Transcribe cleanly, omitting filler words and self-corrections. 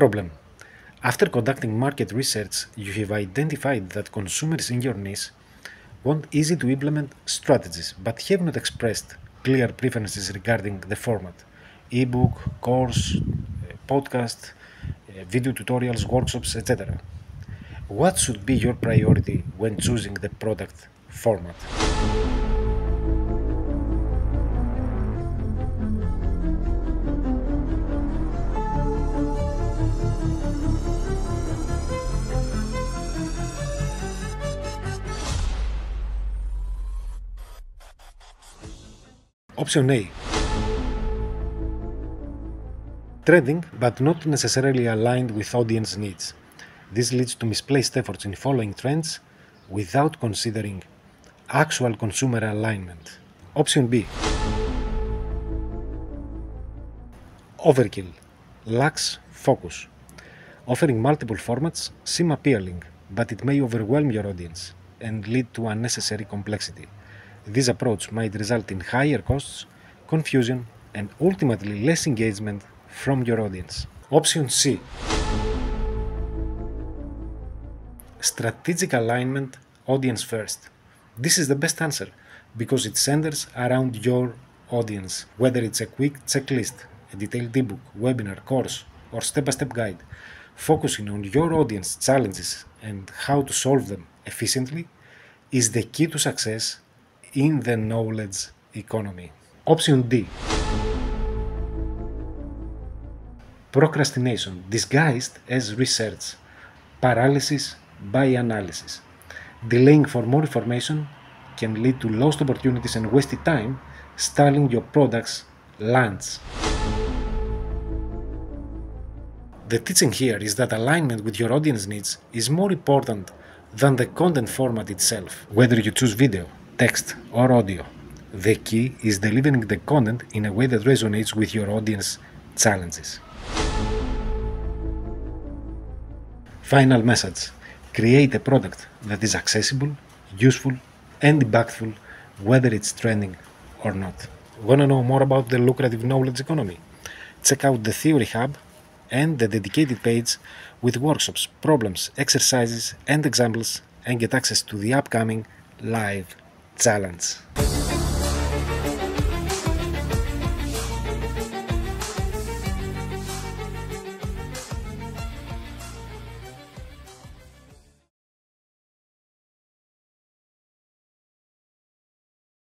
Problem. After conducting market research, you have identified that consumers in your niche want easy to implement strategies but have not expressed clear preferences regarding the format: ebook, course, podcast, video tutorials, workshops, etc. What should be your priority when choosing the product format? Option A. Trending but not necessarily aligned with audience needs. This leads to misplaced efforts in following trends without considering actual consumer alignment. Option B. Overkill. Lacks focus. Offering multiple formats seem appealing, but it may overwhelm your audience and lead to unnecessary complexity. This approach might result in higher costs, confusion, and ultimately less engagement from your audience. Option C. Strategic alignment, audience first. This is the best answer because it centers around your audience, whether it's a quick checklist, a detailed ebook, webinar, course, or step-by-step guide. Focusing on your audience challenges and how to solve them efficiently is the key to success in the knowledge economy. Option D. Procrastination disguised as research. Paralysis by analysis. Delaying for more information can lead to lost opportunities and wasted time, stalling your product's launch. The teaching here is that alignment with your audience needs is more important than the content format itself. Whether you choose video, text, or audio, the key is delivering the content in a way that resonates with your audience challenges. Final message. Create a product that is accessible, useful, and impactful, whether it's trending or not. Want to know more about the lucrative knowledge economy? Check out the Theory Hub and the dedicated page with workshops, problems, exercises, and examples, and get access to the upcoming live challenge.